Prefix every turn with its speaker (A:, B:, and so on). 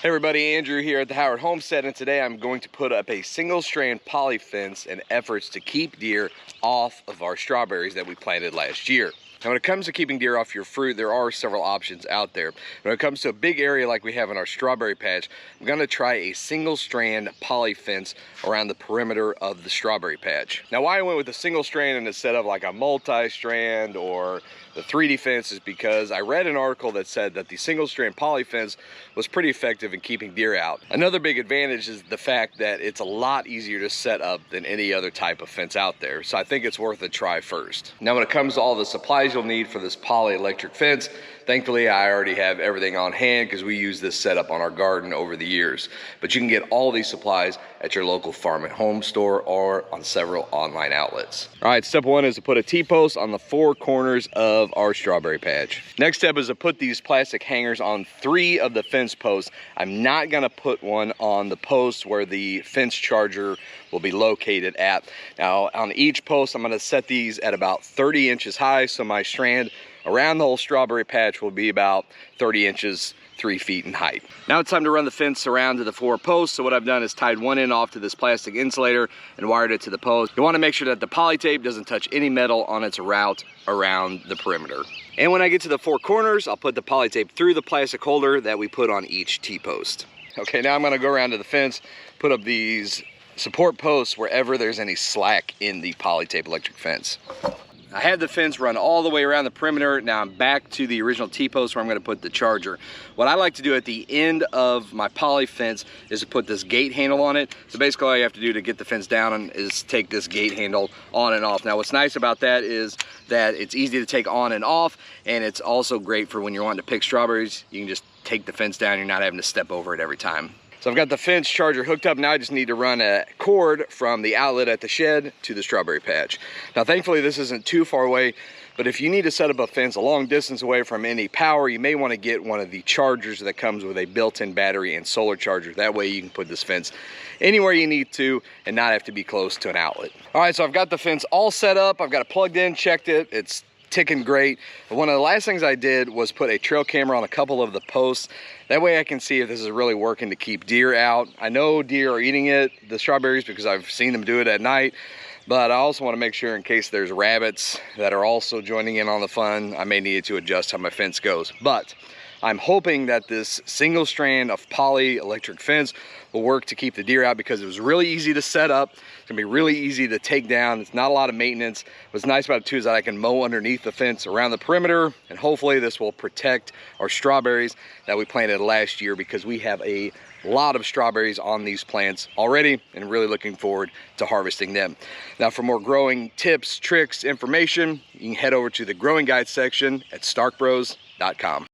A: Hey everybody, Andrew here at the Howard Homestead, and today I'm going to put up a single strand poly fence in efforts to keep deer off of our strawberries that we planted last year. Now when it comes to keeping deer off your fruit, there are several options out there. When it comes to a big area like we have in our strawberry patch, I'm going to try a single strand poly fence around the perimeter of the strawberry patch. Now why I went with a single strand instead of like a multi-strand or the 3D fence is because I read an article that said that the single strand poly fence was pretty effective in keeping deer out. Another big advantage is the fact that it's a lot easier to set up than any other type of fence out there. So I think it's worth a try first. Now when it comes to all the supplies you'll need for this poly electric fence, thankfully I already have everything on hand because we use this setup on our garden over the years. But you can get all these supplies at your local farm and home store or on several online outlets. All right, step one is to put a T-post on the four corners of our strawberry patch. Next step is to put these plastic hangers on 3 of the fence posts. I'm not gonna put one on the post where the fence charger will be located at. Now on each post, I'm gonna set these at about 30 inches high, so my strand around the whole strawberry patch will be about 30 inches, 3 feet in height. Now it's time to run the fence around to the 4 posts. So what I've done is tied one end off to this plastic insulator and wired it to the post. You want to make sure that the poly tape doesn't touch any metal on its route around the perimeter. And when I get to the 4 corners, I'll put the poly tape through the plastic holder that we put on each T-post. Okay, now I'm gonna go around to the fence, put up these support posts wherever there's any slack in the poly tape electric fence. I had the fence run all the way around the perimeter. Now I'm back to the original T-post where I'm gonna put the charger. What I like to do at the end of my poly fence is to put this gate handle on it. So basically all you have to do to get the fence down is take this gate handle on and off. Now what's nice about that is that it's easy to take on and off, and it's also great for when you're wanting to pick strawberries. You can just take the fence down, you're not having to step over it every time. So I've got the fence charger hooked up. Now I just need to run a cord from the outlet at the shed to the strawberry patch. Now thankfully this isn't too far away, but if you need to set up a fence a long distance away from any power, you may want to get one of the chargers that comes with a built-in battery and solar charger. That way you can put this fence anywhere you need to and not have to be close to an outlet. All right, so I've got the fence all set up. I've got it plugged in, checked it. It's ticking great. But one of the last things I did was put a trail camera on a couple of the posts. That way I can see if this is really working to keep deer out. I know deer are eating the strawberries, because I've seen them do it at night. But I also want to make sure in case there's rabbits that are also joining in on the fun, I may need to adjust how my fence goes. But I'm hoping that this single strand of poly electric fence will work to keep the deer out, because it was really easy to set up. It's gonna be really easy to take down. It's not a lot of maintenance. What's nice about it too is that I can mow underneath the fence around the perimeter, and hopefully this will protect our strawberries that we planted last year, because we have a lot of strawberries on these plants already and really looking forward to harvesting them. Now for more growing tips, tricks, information, you can head over to the growing guide section at starkbros.com.